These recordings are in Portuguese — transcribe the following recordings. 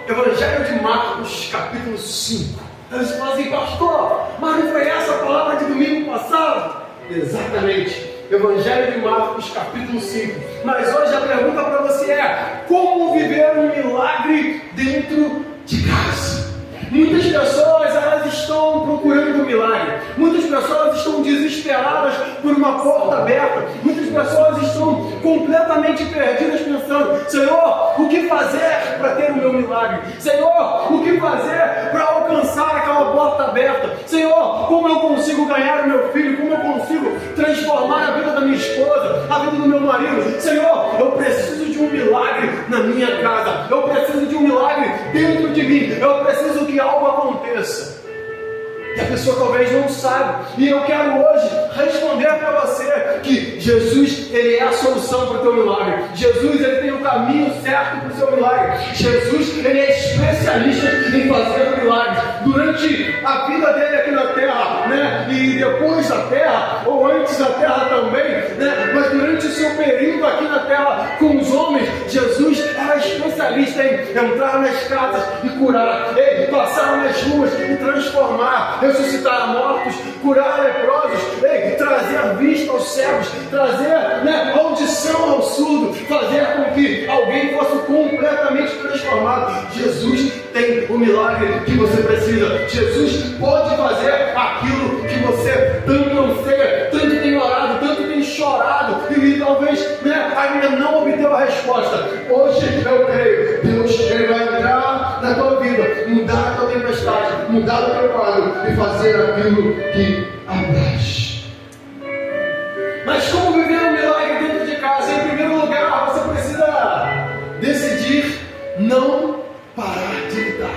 Evangelho de Marcos, capítulo 5. Eles falam assim, pastor, mas não foi essa a palavra de domingo passado? Exatamente. Evangelho de Marcos, capítulo 5. Mas hoje a pergunta para você é: como viver um milagre dentro de casa? Muitas pessoas elas estão procurando um milagre. Muitas pessoas estão desesperadas por uma porta aberta. Muitas pessoas estão completamente perdidas pensando: Senhor, o que fazer para ter o meu milagre? Senhor, o que fazer para alcançar aquela porta aberta? Senhor, como eu consigo ganhar o meu filho? Como eu consigo transformar a vida da minha esposa, a vida do meu marido? Senhor, eu preciso de um milagre na minha casa. Eu preciso de um milagre dentro de mim. Eu preciso que algo aconteça. E a pessoa talvez não saiba. E eu quero hoje responder para você que Jesus, Ele é a solução para o teu milagre. Jesus, Ele tem o caminho certo para o seu milagre. Jesus, Ele é especialista em fazer milagres. Durante a vida dele aqui na terra, né? E depois da terra, ou antes da terra também, né? Mas durante o seu período aqui na terra com os homens, Jesus era especialista em entrar nas casas e curar, passar nas ruas e transformar, ressuscitar mortos, curar leprosos, trazer vista aos cegos, trazer, né, audição ao surdo, fazer com que alguém fosse completamente transformado. Jesus tem o milagre que você precisa. Jesus pode fazer aquilo que você tanto anseia, tanto tem orado, tanto tem chorado e talvez, né, ainda não obteve a resposta. Hoje eu creio, Deus, Ele vai entrar na tua vida, mudar a tua tempestade, mudar o teu quadro e fazer aquilo que apraz. Mas como viver um milagre dentro de casa? Em primeiro lugar, você precisa decidir não parar de lutar,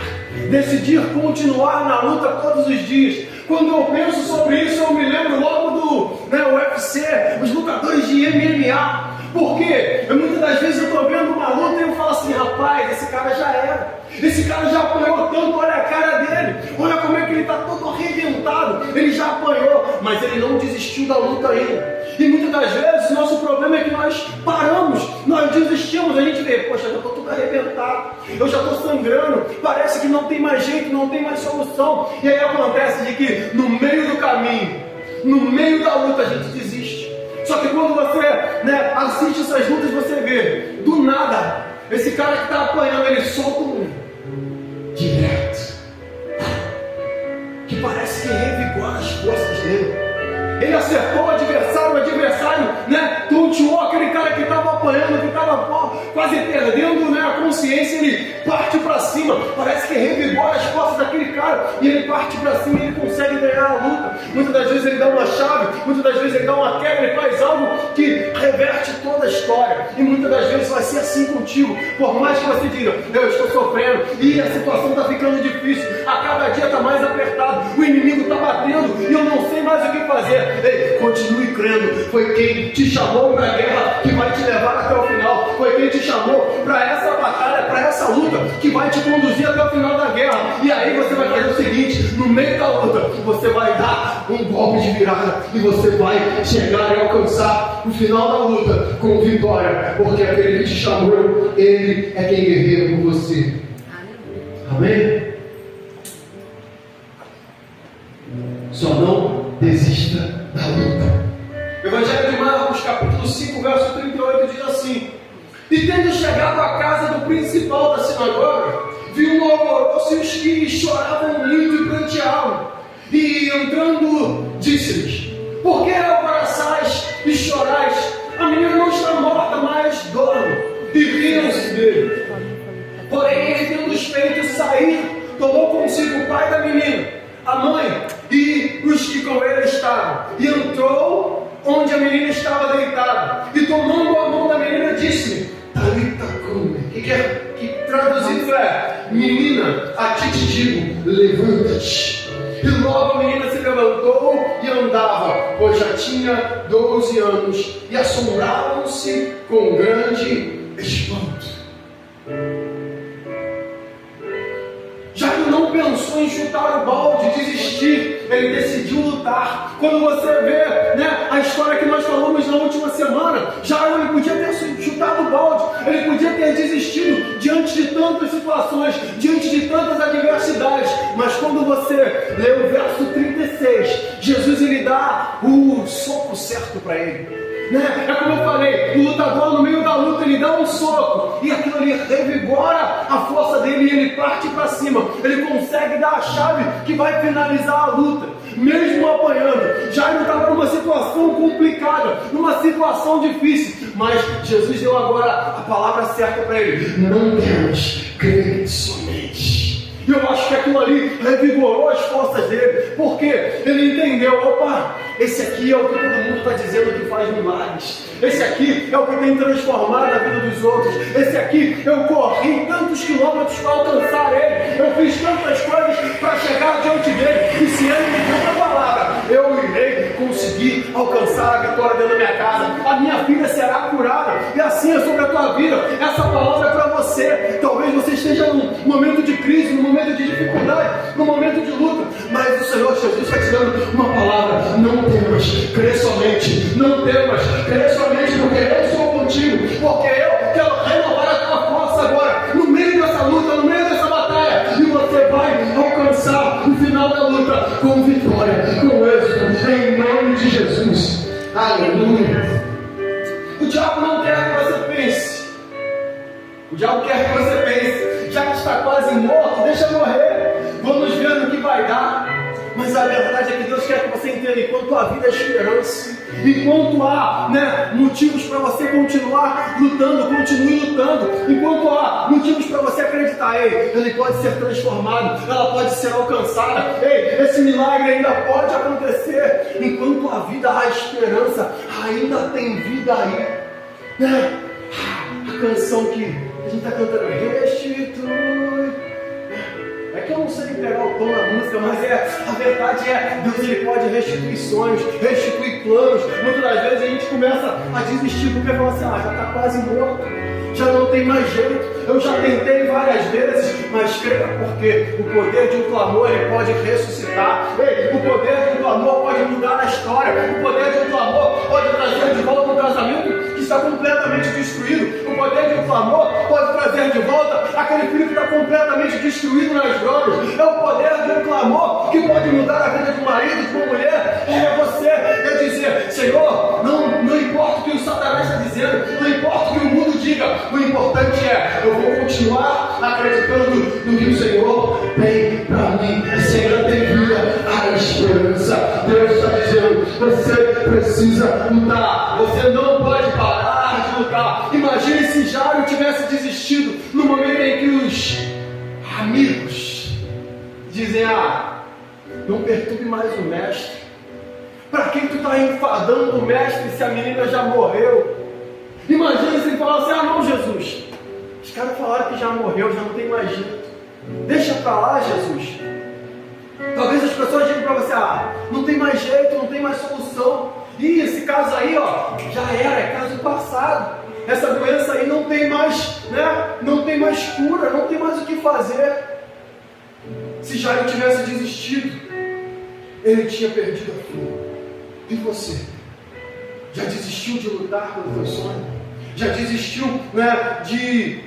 decidir continuar na luta todos os dias. Quando eu penso sobre isso, eu me lembro logo do UFC, os lutadores de MMA. Porque muitas das vezes eu estou vendo uma luta e eu falo assim: rapaz, esse cara já era. Esse cara já apanhou tanto, olha a cara dele. Olha como é que ele está todo arrebentado. Ele já apanhou, mas ele não desistiu da luta ainda. E muitas das vezes nosso problema é que nós paramos, nós desistimos. A gente vê, poxa, eu já estou todo arrebentado, eu já estou sangrando, parece que não tem mais jeito, não tem mais solução. E aí acontece de que no meio do caminho, no meio da luta, a gente desiste. Só que quando você, né, assiste essas lutas, você vê, do nada, esse cara que está apanhando, ele solta um direto, que parece que revigora as forças dele. Ele acertou o adversário, né, tonteou aquele cara que estava apanhando, que estava quase perdendo, né, a consciência. Ele parte para cima, parece que revigora as forças daquele cara, e ele parte para cima e ele consegue ganhar a luta. Muitas das vezes ele dá uma chave, muitas das vezes ele dá uma quebra, ele faz algo que reverte toda a história. E muitas das vezes vai ser assim contigo. Por mais que você diga: eu estou sofrendo e a situação está ficando difícil, a cada dia está mais apertado, o inimigo está batendo e eu não sei mais o que fazer. Ei, continue crendo. Foi quem te chamou para a guerra que vai te levar até o final. Foi quem te chamou para essa batalha, para essa luta, que vai te conduzir até o final da guerra. E aí você vai fazer o seguinte: no meio da luta, você vai dar um golpe de virada e você vai chegar e alcançar o final da luta com vitória, porque aquele que te chamou, Ele é quem guerreia por você. Amém? Só não desista da luta. Evangelho de Marcos, capítulo 5, verso 38 diz assim: e tendo chegado à casa do principal da sinagoga, viu um alvoroço e os que choravam muito e pranteavam. E entrando, disse-lhes: por que alvoroçais e chorais? A menina não está morta, mas dorme. E riam-se dele. Porém, ele, tendo os feito sair, tomou consigo o pai da menina, a mãe e os que com ele estavam, e entrou onde a menina estava deitada, e tomando a mão da menina, disse-lhe: Talita cumi, que traduzido é: menina, a ti te digo, levanta-te. E logo a menina se levantou e andava, pois já tinha 12 anos, e assombravam-se com grande espanto. Já que não pensou em chutar o balde, desistir, ele decidiu lutar. Quando você vê, né, a história que nós falamos na última semana, Jairo, ele podia ter chutado o balde, ele podia ter desistido diante de tantas situações, diante de tantas adversidades, mas quando você lê o verso 36, Jesus ele dá o soco certo para ele. Né? É como eu falei, o lutador no meio da luta ele dá um soco e aquilo ali revigora a força dele e ele parte para cima, ele consegue dar a chave que vai finalizar a luta, mesmo apanhando. Jairo estava numa situação complicada, numa situação difícil, mas Jesus deu agora a palavra certa para ele: não temas, crê somente. E eu acho que aquilo ali revigorou as forças dele, porque ele entendeu: opa, esse aqui é o que todo mundo está dizendo que faz milagres, esse aqui é o que tem transformado a vida dos outros, esse aqui eu corri tantos quilômetros para alcançar ele, eu fiz tantas coisas para chegar diante dele, e se ele me deu uma palavra, eu irei conseguir alcançar a vitória dentro da minha casa, a minha filha será curada, e assim é sobre a tua vida. Essa palavra é para você. Talvez você esteja num momento de crise, num momento de dificuldade, num momento de luta, mas o Senhor Jesus está te dando uma palavra: não temas, crê somente, não temas, crê somente, porque eu sou contigo, porque eu quero renovar a tua força agora, no meio dessa luta, no meio dessa batalha, e você vai alcançar o final da luta com vitória, com êxito, em nome de Jesus. Aleluia. O diabo não quer que você pense, o diabo quer que você pense: já que está quase morto, deixa morrer, vamos ver no que vai dar. Mas a verdade é que Deus quer que você entenda: enquanto a vida é esperança, enquanto há, né, motivos para você continuar lutando, continue lutando. Enquanto há motivos para você acreditar: ei, ele pode ser transformado, ela pode ser alcançada, ei, esse milagre ainda pode acontecer. Enquanto a vida há esperança, ainda tem vida aí, né? A canção que a gente está cantando: restitui. É que eu não sei pegar o tom da música, mas a verdade é: Deus ele pode restituir sonhos, restituir planos. Muitas das vezes a gente começa a desistir porque fala assim: já está quase morto, já não tem mais jeito, eu já tentei várias vezes. Mas creia, porque o poder de um clamor ele pode ressuscitar. Ei, o poder de um clamor pode mudar a história, o poder de um clamor pode trazer de volta um casamento que está completamente destruído, o poder de um clamor pode trazer de volta aquele filho que está completamente destruído nas drogas. É o poder de um clamor que pode mudar a vida de um marido, de uma mulher. É você dizer: Senhor, não importa o que o Satanás está dizendo, não importa o que o mundo diga, o importante é eu vou continuar acreditando no que o Senhor tem para mim. Se ainda tem vida, há esperança. Deus está dizendo: você precisa lutar, você não pode parar de lutar. Imagine se Jairo tivesse desistido no momento em que os amigos dizem: não perturbe mais o mestre. Para quem tu está enfadando o mestre se a menina já morreu? Imagina se ele falasse: não, Jesus, os caras falaram que já morreu, já não tem mais jeito, deixa para lá, Jesus. Talvez as pessoas digam para você: não tem mais jeito, não tem mais solução. E esse caso aí, já era, é caso passado. Essa doença aí não tem mais, né? Não tem mais cura, não tem mais o que fazer. Se Jairo tivesse desistido, ele tinha perdido a vida. E você? Já desistiu de lutar pelo teu sonho? Já desistiu, né, de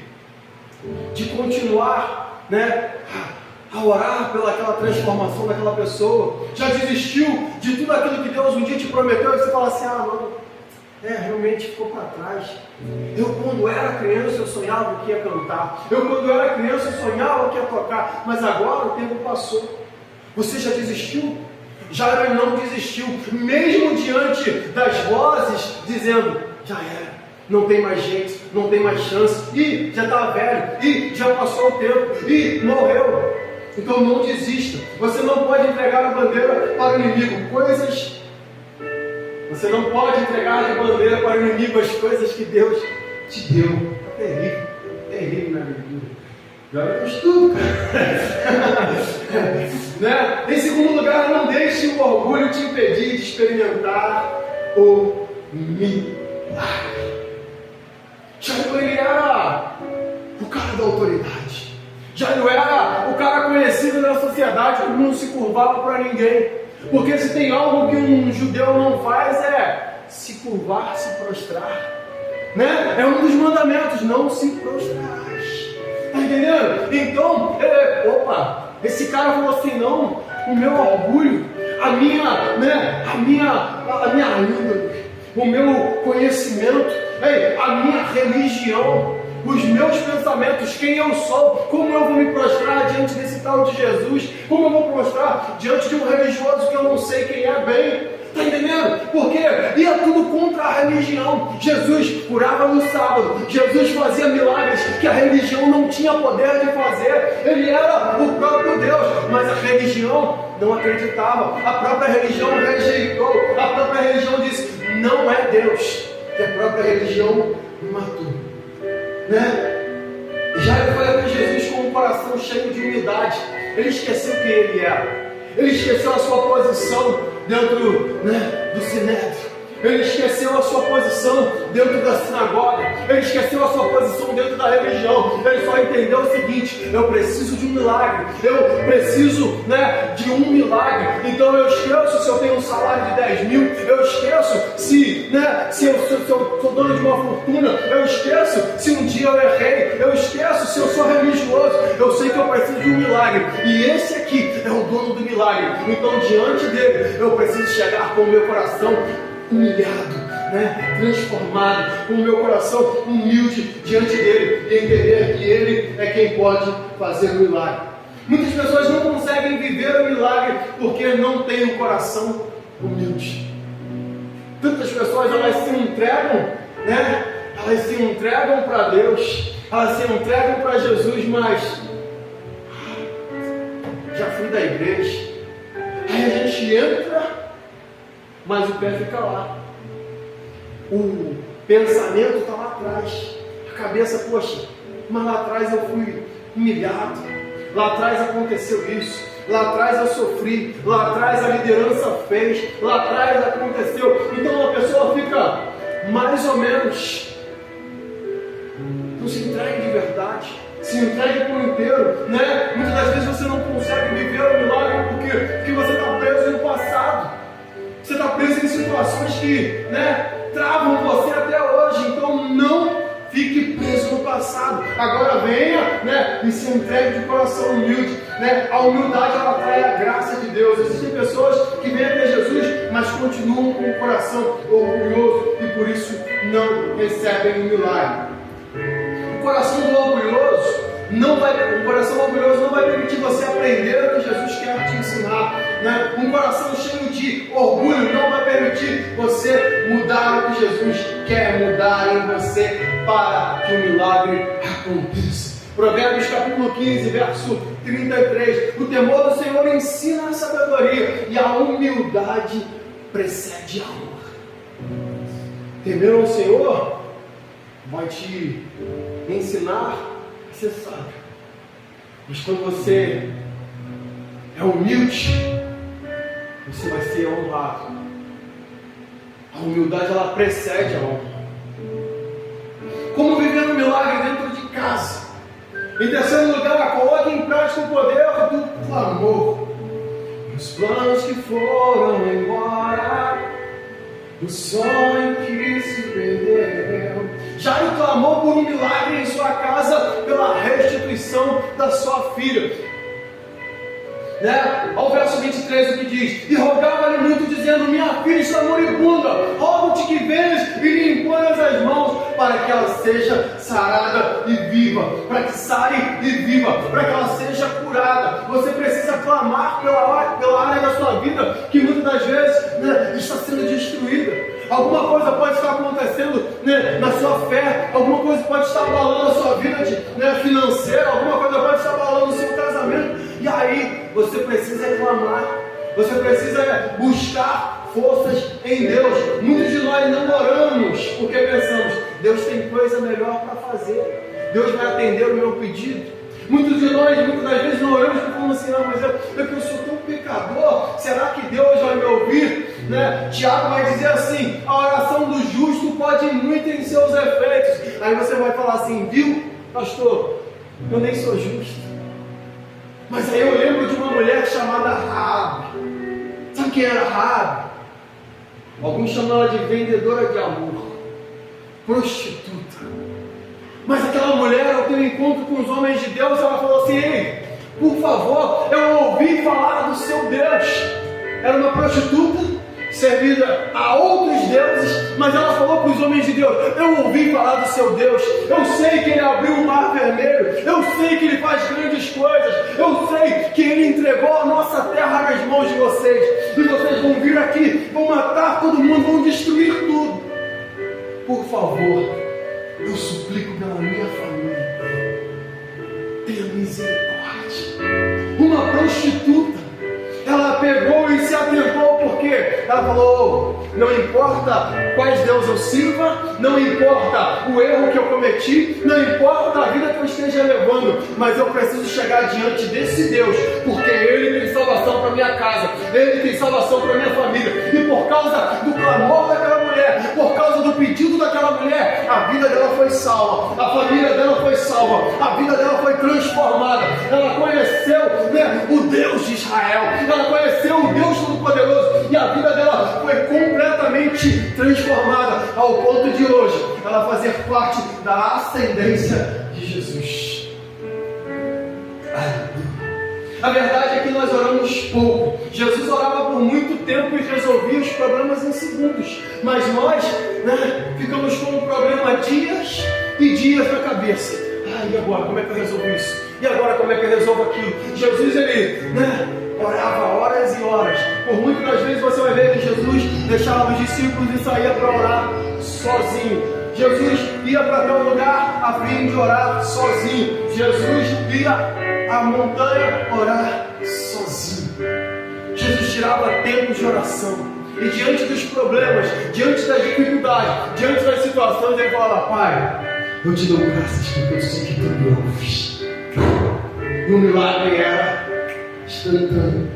continuar, né, a orar pelaquela transformação daquela pessoa? Já desistiu de tudo aquilo que Deus um dia te prometeu e você fala assim: não, realmente ficou para trás. Eu quando era criança eu sonhava que ia cantar, eu quando era criança eu sonhava que ia tocar, mas agora o tempo passou. Você já desistiu? Jairo não desistiu, mesmo diante das vozes dizendo: já era, não tem mais jeito, não tem mais chance, e já está velho, e já passou o tempo, e morreu. Então não desista. Você não pode entregar a bandeira para o inimigo, você não pode entregar de bandeira para o inimigo as coisas que Deus te deu. É terrível, terrível, minha amiga. Joga com estudo, né? Em segundo lugar, não deixe o orgulho te impedir de experimentar o milagre. Jairo era o cara da autoridade. Jairo era o cara conhecido na sociedade, que não se curvava para ninguém. Porque se tem algo que um judeu não faz é se curvar, se prostrar, né? É um dos mandamentos, não se prostrarás. Está entendendo? Então, esse cara falou assim, não, o meu orgulho, a minha índole, o meu conhecimento, a minha religião, os meus pensamentos, quem eu sou, como eu vou me prostrar diante desse tal de Jesus, como eu vou prostrar diante de um religioso que eu não sei quem é bem. Está entendendo? Porque ia tudo contra a religião. Jesus curava no sábado, Jesus fazia milagres que a religião não tinha poder de fazer. Ele era o próprio Deus, mas a religião não acreditava, a própria religião rejeitou, a própria religião disse, não é Deus, e a própria religião matou, né? Já ele foi até Jesus com um coração cheio de humildade. Ele esqueceu quem ele era, ele esqueceu a sua posição dentro, do sinédrio. Ele esqueceu a sua posição dentro da sinagoga. Ele esqueceu a sua posição dentro da religião. Ele só entendeu o seguinte: eu preciso de um milagre. Eu preciso, de um milagre. Então eu esqueço se eu tenho um salário de 10 mil. Eu esqueço se eu sou dono de uma fortuna. Eu esqueço se um dia eu errei. Eu esqueço se eu sou religioso. Eu sei que eu preciso de um milagre. E esse aqui é o dono do milagre. Então diante dele eu preciso chegar com o meu coração humilhado, transformado, com o meu coração humilde diante dele e entender que ele é quem pode fazer o milagre. Muitas pessoas não conseguem viver o milagre porque não têm um coração humilde. Tantas pessoas, elas se entregam, elas se entregam para Deus, elas se entregam para Jesus, mas já fui da igreja. Aí a gente entra, mas o pé fica lá. O pensamento está lá atrás. A cabeça, poxa, mas lá atrás eu fui humilhado. Lá atrás aconteceu isso. Lá atrás eu sofri. Lá atrás a liderança fez. Lá atrás aconteceu. Então a pessoa fica mais ou menos. Não se entregue de verdade. Se entregue por inteiro, Muitas das vezes você não consegue viver o milagre porque você está preso no passado. Você está preso em situações que travam você até hoje. Então não fique preso no passado. Agora venha e se entregue de coração humilde. A humildade, ela atrai a graça de Deus. Existem pessoas que vêm até Jesus, mas continuam com o coração orgulhoso e por isso não recebem o milagre. O coração orgulhoso não vai permitir você aprender o que Jesus quer te ensinar. Um coração cheio de orgulho não vai permitir você mudar o que Jesus quer mudar em você para que o milagre aconteça. Provérbios capítulo 15, verso 33. O temor do Senhor ensina a sabedoria e a humildade precede a honra. Temer ao Senhor vai te ensinar a ser sábio. Mas quando você é humilde, você vai ser honrado. A humildade, ela precede a honra. Como viver um milagre dentro de casa? Em terceiro lugar, coloque em prática o poder do clamor. Os planos que foram embora, o sonho que se perdeu. Jairo clamou por um milagre em sua casa pela restituição da sua filha. Ao verso 23 o que diz: e rogava-lhe muito, dizendo: minha filha está moribunda, rogo-te que venhas e lhe imponhas as mãos, para que ela seja sarada e viva, para que sare e viva, para que ela seja curada. Você precisa clamar pela área da sua vida que muitas das vezes está sendo destruída. Alguma coisa pode estar acontecendo na sua fé, alguma coisa pode estar abalando a sua vida financeira, alguma coisa pode estar abalando o seu casamento. E aí você precisa clamar, você precisa buscar forças em Deus. Muitos de nós não oramos porque pensamos: Deus tem coisa melhor para fazer, Deus vai atender o meu pedido. Muitos de nós, muitas das vezes, não oramos porque falamos assim: não, mas eu sou tão pecador, será que Deus vai me ouvir? Tiago vai dizer assim: a oração do justo pode muito em seus efeitos. Aí você vai falar assim: viu, pastor, eu nem sou justo. Mas aí eu lembro de uma mulher chamada Raabe. Sabe quem era Raabe? Alguns chamam ela de vendedora de amor, prostituta. Mas aquela mulher, ao ter um encontro com os homens de Deus, ela falou assim: ei, por favor, eu ouvi falar do seu Deus. Era uma prostituta, servida a outros deuses, mas ela falou para os homens de Deus: eu ouvi falar do seu Deus, eu sei que ele abriu o mar vermelho, eu sei que ele faz grandes coisas, eu sei que ele entregou a nossa terra nas mãos de vocês, e vocês vão vir aqui, vão matar todo mundo, vão destruir tudo. Por favor, eu suplico pela minha família, tenha misericórdia. Uma prostituta, ela pegou e se atentou, porque ela falou: não importa quais deuses eu sirva, não importa o erro que eu cometi, não importa a vida que eu esteja levando, mas eu preciso chegar diante desse Deus, porque Ele tem salvação para minha casa, Ele tem salvação para minha família. E por causa do clamor daquela mulher, por causa do pedido daquela mulher, a vida dela foi salva, a família dela foi salva, a vida dela foi transformada. Ela conheceu, o Deus de Israel, ela conheceu o Deus Todo-Poderoso, e a vida dela foi completamente transformada, ao ponto de hoje ela fazer parte da ascendência de Jesus. A verdade é que nós oramos pouco. Jesus orava por muito tempo e resolvia os problemas em segundos, mas nós ficamos com o problema dias e dias na cabeça. E agora como é que eu resolvo isso? E agora como é que eu resolvo aquilo? Jesus, ele orava horas e horas. Por muitas das vezes você vai ver que Jesus deixava os discípulos e saía para orar sozinho. Jesus ia para tal lugar a fim de orar sozinho. Jesus ia à montanha orar sozinho. Jesus tirava tempos de oração. E diante dos problemas, diante das dificuldades, diante das situações, ele falava: Pai, eu te dou graças porque eu sei que tu me ouves. E o milagre era instantâneo.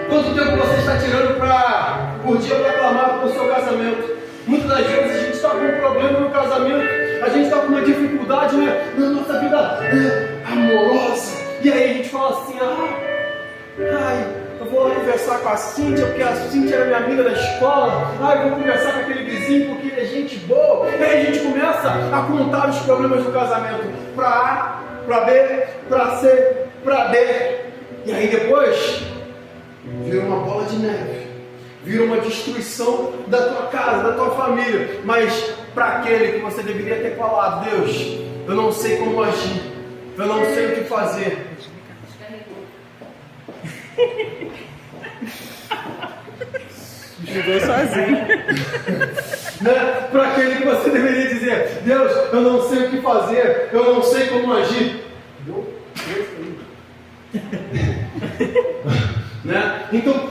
Quanto tempo você está tirando por dia para clamar pelo seu casamento? Muitas das vezes a gente está com um problema no casamento, a gente está com uma dificuldade na nossa vida amorosa, e aí a gente fala assim: eu vou lá conversar com a Cíntia, porque a Cíntia era minha amiga da escola. Eu vou conversar com aquele vizinho porque ele é gente boa. E aí a gente começa a contar os problemas do casamento para A, para B, para C, para D. E aí depois vira uma bola de neve, vira uma destruição da tua casa, da tua família. Mas para aquele que você deveria ter falado: Deus, eu não sei como agir, eu não sei o que fazer. Jogou sozinho. Para aquele que você deveria dizer: Deus, eu não sei o que fazer, eu não sei como agir. Então,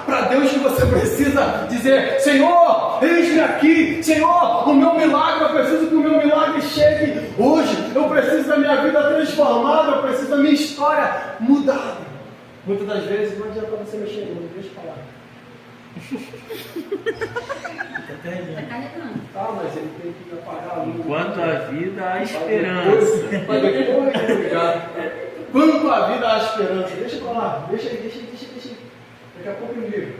para Deus que você precisa dizer: Senhor, eis-me aqui, Senhor, o meu milagre, eu preciso que o meu milagre chegue hoje, eu preciso da minha vida transformada, eu preciso da minha história mudada. Muitas das vezes não adianta você mexer, não deixa eu falar. Mas ele tem que apagar a luz. Enquanto a vida há esperança. Quanto a vida há esperança. Deixa eu falar, deixa aí. Daqui a pouco ele liga.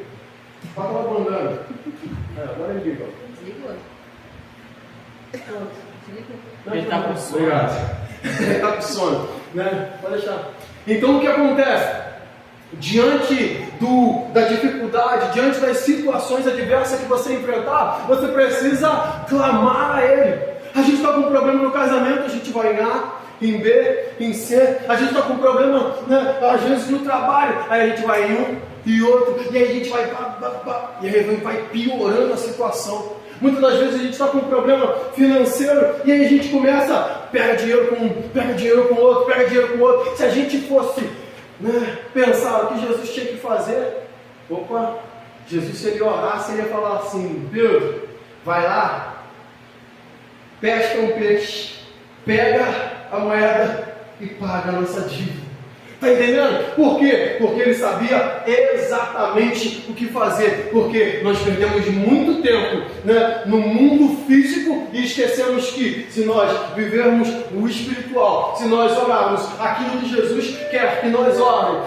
Bota lá mandando. Agora ele liga. Desligou. Ele está com sono. Obrigado. Ele está com sono. Pode deixar. Então o que acontece? Diante da dificuldade, diante das situações adversas que você enfrentar, você precisa clamar a Ele. A gente está com um problema no casamento, a gente vai em A, em B, em C. A gente está com um problema, às vezes no trabalho, aí a gente vai em um e outro, e aí a gente vai e aí vai piorando a situação. Muitas das vezes a gente está com um problema financeiro, e aí a gente começa, pega dinheiro com um, pega dinheiro com o outro, pega dinheiro com o outro. Se a gente fosse pensar o que Jesus tinha que fazer, Jesus, se ele orasse, ele ia falar assim: Pedro, vai lá, pesca um peixe, pega a moeda e paga a nossa dívida. Está entendendo? Por quê? Porque ele sabia exatamente o que fazer. Porque nós perdemos muito tempo no mundo físico e esquecemos que, se nós vivermos o espiritual, se nós orarmos aquilo que Jesus quer que nós orem,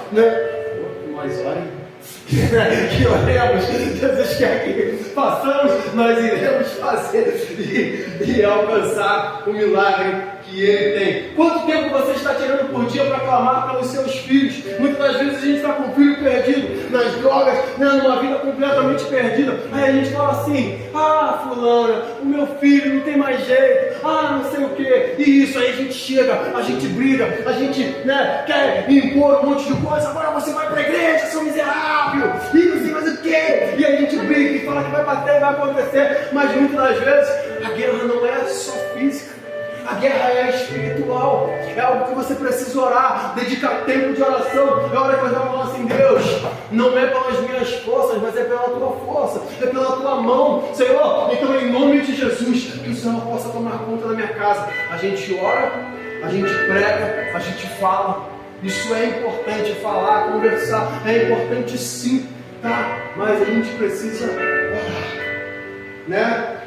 que oremos, Jesus quer que façamos, nós iremos fazer e alcançar o milagre que Ele tem. Quanto tempo você está tirando por dia para clamar pelos seus filhos? Muitas das vezes a gente está com o filho perdido nas drogas, numa vida completamente perdida. Aí a gente fala assim: ah, fulana, o meu filho não tem mais jeito, ah, não sei o que. E isso, aí a gente chega, a gente briga, a gente quer impor um monte de coisa. Agora você vai para a igreja, seu miserável, e não sei mais o que. E a gente briga e fala que vai bater, vai acontecer. Mas muitas das vezes a guerra não é só física. A guerra é espiritual, é algo que você precisa orar, dedicar tempo de oração. É hora que você vai falar assim: Deus, não é pelas minhas forças, mas é pela tua força, é pela tua mão, Senhor. Então, em nome de Jesus, que o Senhor possa tomar conta da minha casa. A gente ora, a gente prega, a gente fala. Isso é importante, falar, conversar, é importante sim, tá? Mas a gente precisa orar, né?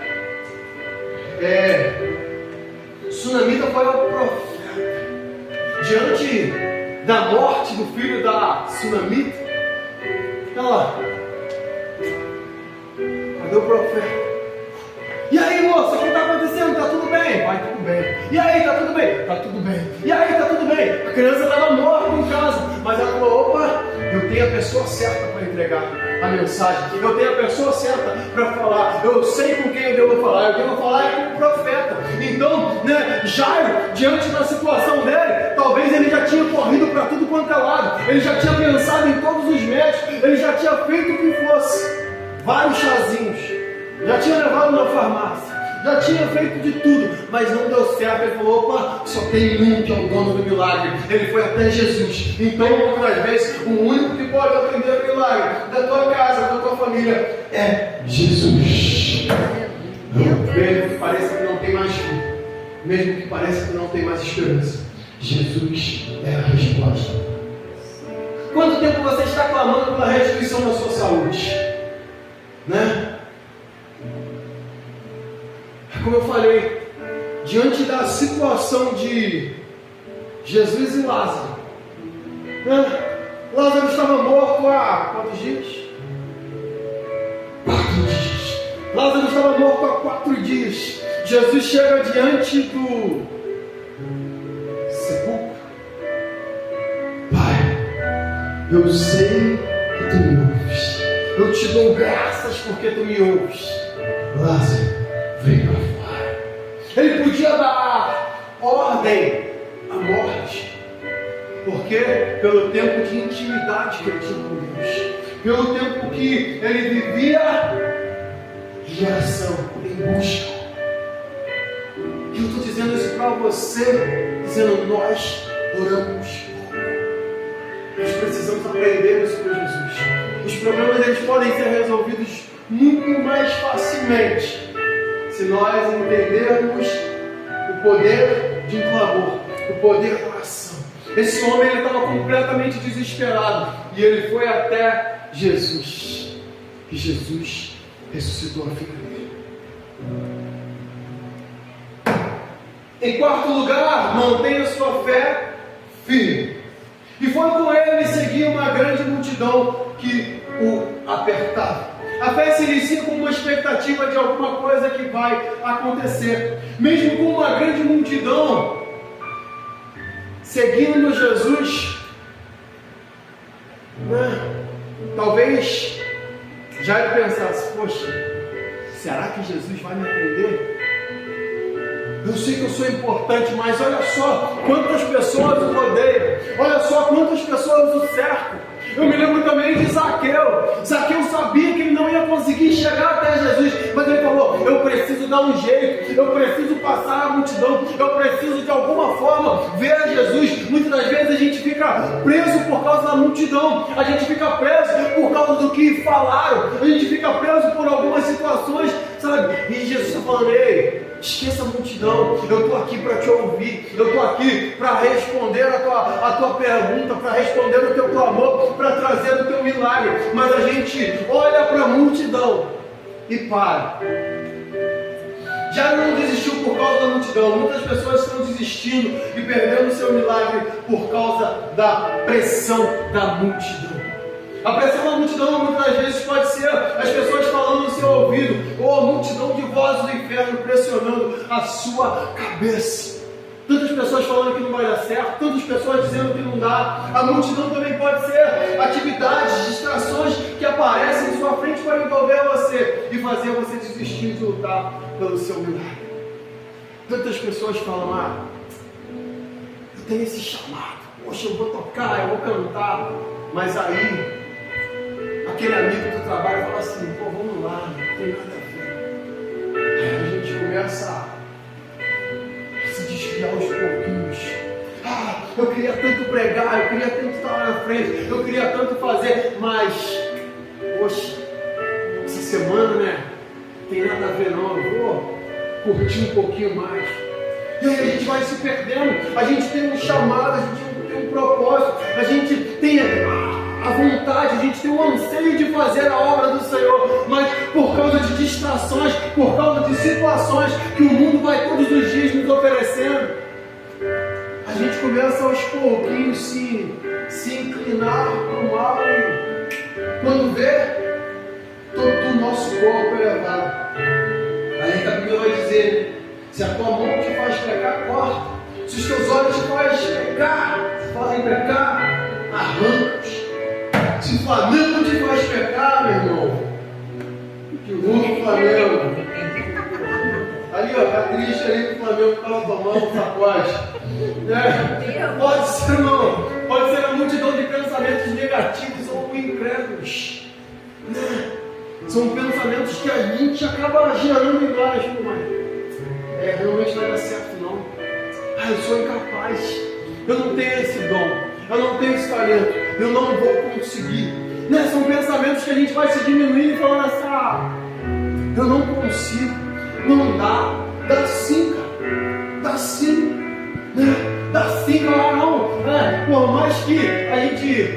Sunamita foi o profeta. Diante da morte do filho da Sunamita, ela, cadê o profeta? E aí, moça, o que está acontecendo? Está tudo bem? Vai, tudo bem. E aí, está tudo bem? Está tudo bem. E aí, está tudo bem? A criança estava morta em casa, mas ela falou: opa, eu tenho a pessoa certa para entregar a mensagem, eu tenho a pessoa certa para falar, eu sei com quem eu devo falar, eu devo falar com o profeta. Então, Jairo, diante da situação dele, talvez ele já tinha corrido para tudo quanto é lado, ele já tinha pensado em todos os médicos, ele já tinha feito o que fosse, vários chazinhos, já tinha levado na farmácia, já tinha feito de tudo, mas não deu certo. Ele falou: opa, só tem um que é o dono do milagre. Ele foi até Jesus. Então, muitas vezes, o único que pode atender o milagre da tua casa, da tua família, é Jesus. Mesmo que pareça que não tem mais fim, mesmo que pareça que não tem mais esperança, Jesus é a resposta. Quanto tempo você está clamando pela restituição da sua saúde? Como eu falei, diante da situação de Jesus e Lázaro, Lázaro estava morto há quantos dias? 4 dias. Lázaro estava morto há 4 dias. Jesus chega diante do sepulcro. Pai, eu sei que tu me ouves. Eu te dou graças porque tu me ouves. Lázaro, vem para fora. Ele podia dar ordem à morte, porque pelo tempo de intimidade que ele tinha com Deus, pelo tempo que ele vivia em oração, em busca. E eu estou dizendo isso para você, dizendo: nós oramos pouco. Nós precisamos aprender isso com Jesus. Os problemas eles podem ser resolvidos muito mais facilmente se nós entendermos o poder de um clamor, o poder da oração. Esse homem ele estava completamente desesperado e ele foi até Jesus. E Jesus ressuscitou a filha dele. Em quarto lugar, mantenha sua fé firme. E foi com ele seguir uma grande multidão que o apertava. A fé se inicia com uma expectativa de alguma coisa que vai acontecer. Mesmo com uma grande multidão seguindo Jesus, talvez já ele pensasse: poxa, será que Jesus vai me atender? Eu sei que eu sou importante, mas olha só quantas pessoas o rodeiam, olha só quantas pessoas o cercam. Eu me lembro também de Zaqueu. Zaqueu sabia que ele não ia conseguir chegar até Jesus, mas ele falou: eu preciso dar um jeito, eu preciso passar a multidão, eu preciso de alguma forma ver a Jesus. Muitas das vezes a gente fica preso por causa da multidão, a gente fica preso por causa do que falaram, a gente fica preso por algumas situações, sabe? E Jesus está falando: ei, esqueça a multidão, eu estou aqui para te ouvir, eu estou aqui para responder a tua pergunta, para responder o teu clamor, para trazer o teu milagre. Mas a gente olha para a multidão e para. Já não desistiu por causa da multidão. Muitas pessoas estão desistindo e perdendo o seu milagre por causa da pressão da multidão. A pressão da multidão muitas vezes pode ser as pessoas falando no seu ouvido, ou a multidão de vozes do inferno pressionando a sua cabeça. Tantas pessoas falando que não vai dar certo, tantas pessoas dizendo que não dá. A multidão também pode ser atividades, distrações que aparecem em sua frente para envolver você e fazer você desistir de lutar pelo seu milagre. Tantas pessoas falam, eu tenho esse chamado, poxa, eu vou tocar, eu vou cantar, mas aí aquele amigo do trabalho fala assim, pô, vamos lá, não tem nada a ver. Aí a gente começa a se desviar aos pouquinhos. Eu queria tanto pregar, eu queria tanto estar lá na frente, eu queria tanto fazer, mas, poxa, essa semana, né, não tem nada a ver não, eu vou curtir um pouquinho mais. E aí a gente vai se perdendo, a gente tem um chamado, a gente tem um propósito, a gente tem a vontade, a gente tem o anseio de fazer a obra do Senhor, mas por causa de distrações, por causa de situações que o mundo vai todos os dias nos oferecendo, a gente começa aos pouquinhos se inclinar para o mal e quando vê, todo o nosso corpo é levado. Aí a Bíblia vai dizer, se a tua mão te faz pecar, corta. Se os teus olhos te fazem pecar, arranca-os. Se o Flamengo te faz pecar, meu irmão, que o Flamengo. Ali, ó, tá triste ali que o Flamengo estava tomando um sacode. Pode ser uma multidão de pensamentos negativos ou incrédulos. São pensamentos que a gente acaba gerando em várias, mas realmente não vai dar certo não. Eu sou incapaz, eu não tenho esse dom, eu não tenho esse talento, eu não vou conseguir. São pensamentos que a gente vai se diminuindo e falando assim, eu não consigo, não dá sim, cara, dá sim, dá sim, claro, não, por mais que a gente,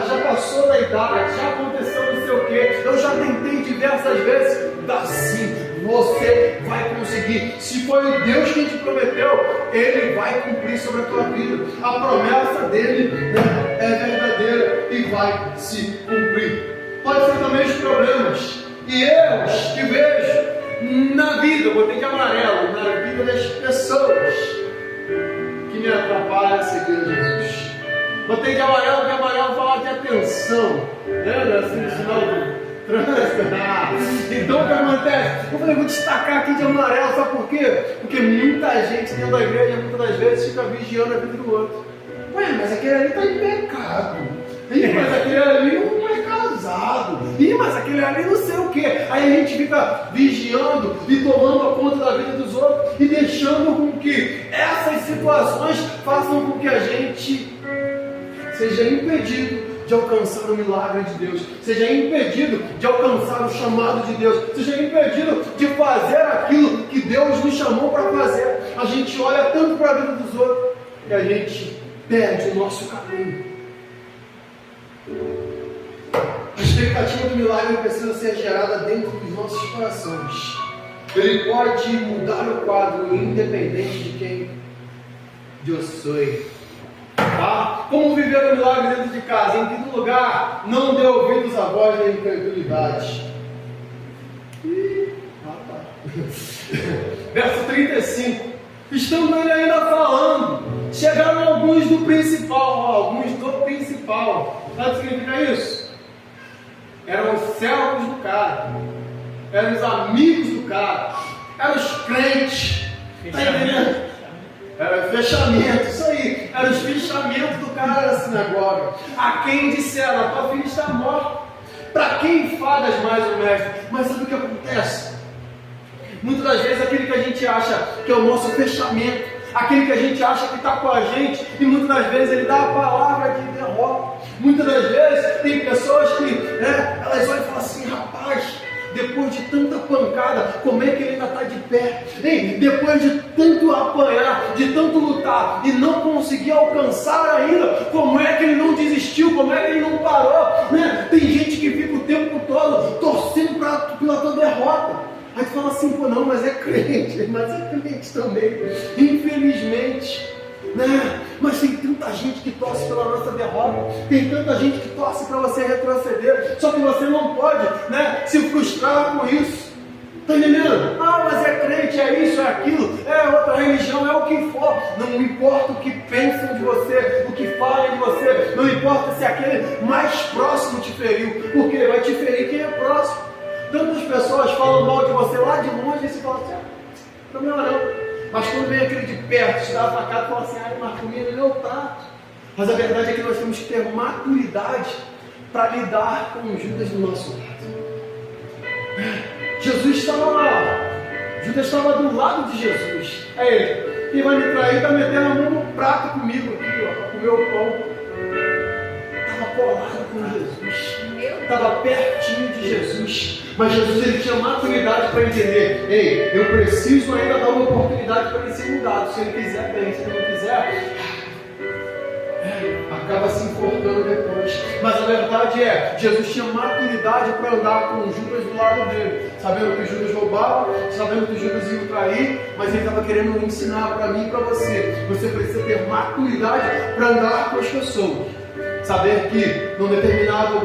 já passou da idade, já aconteceu não sei o que, eu já tentei diversas vezes, dá sim, você vai conseguir. Se foi o Deus quem te prometeu, Ele vai cumprir sobre a tua vida. A promessa dele é verdadeira e vai se cumprir. Pode ser também os problemas e erros que vejo na vida, eu botei de amarelo, na vida das pessoas que me atrapalham a seguir a Jesus. Botei de amarelo, porque amarelo fala de atenção, assim no sinal do então o que acontece? Eu falei, vou destacar aqui de amarelo, sabe por quê? Porque muita gente dentro da igreja, muitas das vezes, fica vigiando a vida do outro. Mas aquele ali está em pecado. Mas aquele ali não é casado. Mas aquele ali não sei o quê. Aí a gente fica vigiando e tomando a conta da vida dos outros e deixando com que essas situações façam com que a gente seja impedido de alcançar o milagre de Deus, seja impedido de alcançar o chamado de Deus, seja impedido de fazer aquilo que Deus nos chamou para fazer. A gente olha tanto para a vida dos outros que a gente perde o nosso caminho. A expectativa do milagre precisa ser gerada dentro dos nossos corações. Ele pode mudar o quadro independente de quem eu sou. Como viver o milagre dentro de casa? Em quinto lugar, não dê ouvidos à voz da incredulidade. Verso 35. Estando ele ainda falando, chegaram alguns do principal. Sabe o que significa isso? Eram os servos do cara, eram os amigos do cara, eram os crentes. Está entendendo? Era fechamento, isso aí. Era os fechamentos do cara da sinagoga. A quem disseram, a tua filha está morta. Para quem enfadas mais o mestre? Mas sabe o que acontece? Muitas das vezes aquele que a gente acha que é o nosso fechamento, aquele que a gente acha que está com a gente, e muitas das vezes ele dá a palavra de derrota. Muitas das vezes tem pessoas que elas olham e falam assim, rapaz, depois de tanta pancada, como é que ele ainda está de pé? Depois de tanto apanhar, de tanto lutar e não conseguir alcançar ainda, como é que ele não desistiu? Como é que ele não parou? Tem gente que fica o tempo todo torcendo pela tua derrota. Aí tu fala assim, pô, não, mas é crente também, infelizmente. Mas tem tanta gente que torce pela nossa derrota. derrota. Tem tanta gente que torce para você retroceder. Só que você não pode, né, se frustrar com isso. Está entendendo? Ah, mas é crente, é isso, é aquilo, é outra religião, é o que for. Não importa o que pensam de você, o que falam de você. Não importa se aquele mais próximo te feriu. Porque vai te ferir quem é próximo. Tantas pessoas falam mal de você lá de longe e você fala assim, problema não. Mas quando vem aquele de perto, te dá a facada e fala assim, mas comigo ele é o tato. Mas a verdade é que nós temos que ter maturidade para lidar com os Judas do nosso lado. Jesus estava lá, Judas estava do lado de Jesus. Aí ele, quem vai me trair está metendo a mão no prato comigo aqui, ó, para comer o pão. Estava colado com Jesus, estava pertinho de Jesus. Mas Jesus ele tinha maturidade para entender, ei, eu preciso ainda dar uma oportunidade para ele ser mudado. Se ele quiser, bem, se ele não quiser, acaba se importando depois. Mas a verdade é, Jesus tinha maturidade para andar com Judas do lado dele, sabendo que Judas roubava, sabendo que Judas ia trair, mas ele estava querendo ensinar para mim e para você. Você precisa ter maturidade para andar com as pessoas. Saber que num determinado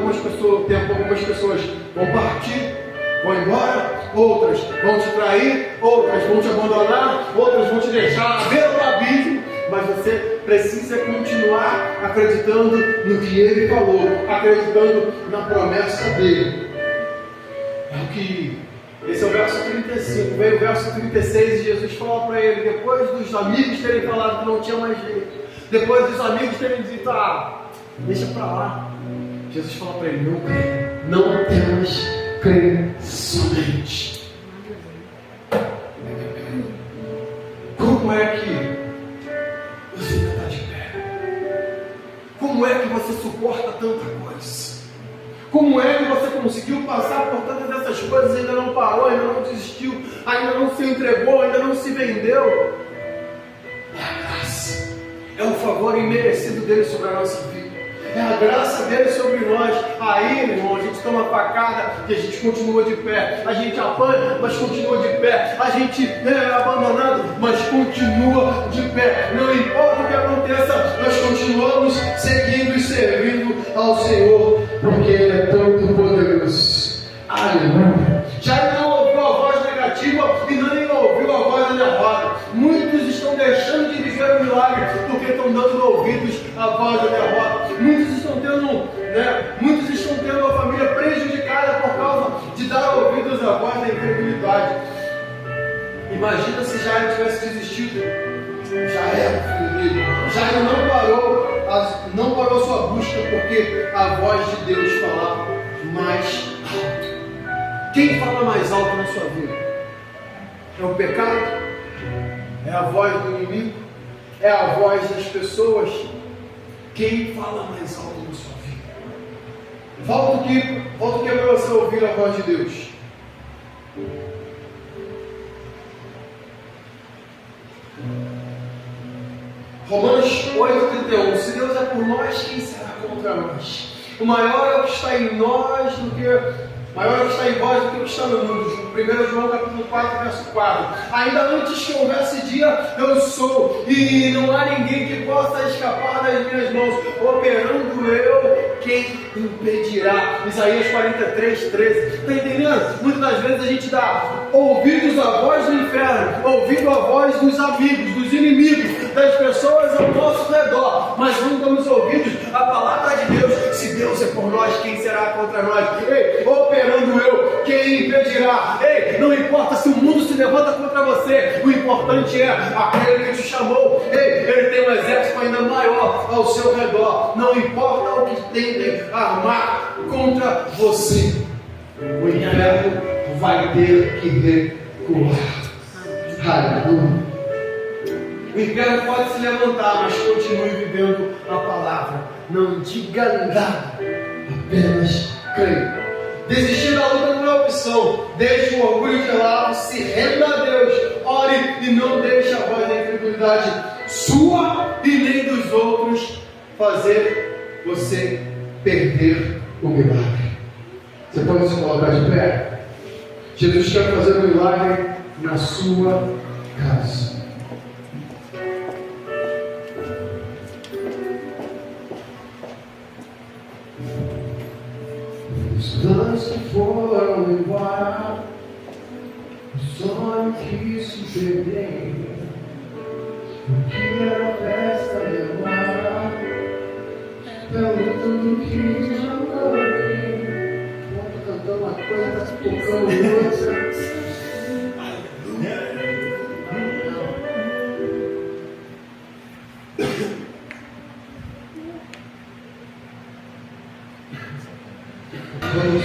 tempo algumas pessoas vão partir, vão embora, outras vão te trair, outras vão te abandonar, outras vão te deixar à beira do abismo. Mas você precisa continuar acreditando no que ele falou, acreditando na promessa dele. Esse é o verso 35. Veio o verso 36 e Jesus fala para ele, depois dos amigos terem falado que não tinha mais jeito, depois dos amigos terem dito, deixa para lá, Jesus fala para ele, não temas, crê somente. Como é que você ainda está de pé? Como é que você suporta tanta coisa? Como é que você conseguiu passar por todas essas coisas, ainda não parou, ainda não desistiu, ainda não se entregou, ainda não se vendeu? É a graça, é o favor imerecido dele sobre a nossa vida. É a graça dele sobre nós. Aí, meu irmão, a gente toma facada e a gente continua de pé. A gente apanha, mas continua de pé. A gente é abandonado, mas continua de pé. Não importa o que aconteça, nós continuamos seguindo e servindo ao Senhor, porque Ele é tão poderoso. Aleluia. Já não ouviu a voz negativa e nem ouviu a voz da derrota. Muitos estão deixando de viver o milagre porque estão dando ouvidos à voz da derrota. Muitos estão tendo a família prejudicada por causa de dar ouvidos à voz da incredulidade. Imagina se Jairo tivesse desistido. Já era, filho dele. Jairo não parou sua busca porque a voz de Deus falava mais alto. Quem fala mais alto na sua vida? É o pecado? É a voz do inimigo? É a voz das pessoas? Quem fala mais alto na sua vida? Volta aqui para você ouvir a voz de Deus. Romanos 8,31. Se Deus é por nós, quem será contra nós? O maior é o que está em nós do que... Maior é o que está em vós do que o que está no mundo. 1 João capítulo 4, verso 4. Ainda antes que houvesse dia, eu sou. E não há ninguém que possa escapar das minhas mãos. Operando eu, quem impedirá? Isaías 43, 13. Está entendendo? Muitas das vezes a gente dá ouvidos à voz do inferno, ouvido à voz dos amigos, dos inimigos, das pessoas ao nosso redor. Mas não damos ouvidos à palavra de Deus. Se Deus é por nós, quem será contra nós? Ei, operando eu, quem impedirá? Ei, não importa se o mundo se levanta contra você, o importante é aquele que te chamou. Ei, ele tem um exército ainda maior ao seu redor. Não importa o que tentem armar contra você, o inferno vai ter que recuar. Aleluia. O inferno pode se levantar, mas continue vivendo a palavra. Não diga nada, apenas creia. Desistir da luta não é opção. Deixe o orgulho de lado, se renda a Deus, ore e não deixe a voz da incredulidade sua e nem dos outros fazer você perder o milagre. Você pode se colocar de pé? Jesus quer fazer um milagre na sua casa. planos que foram embora, o sonho que se perdeu, o que era festa agora, pelo tudo que já morreu. Vamos cantar uma coisa, tá tocando outra. Vamos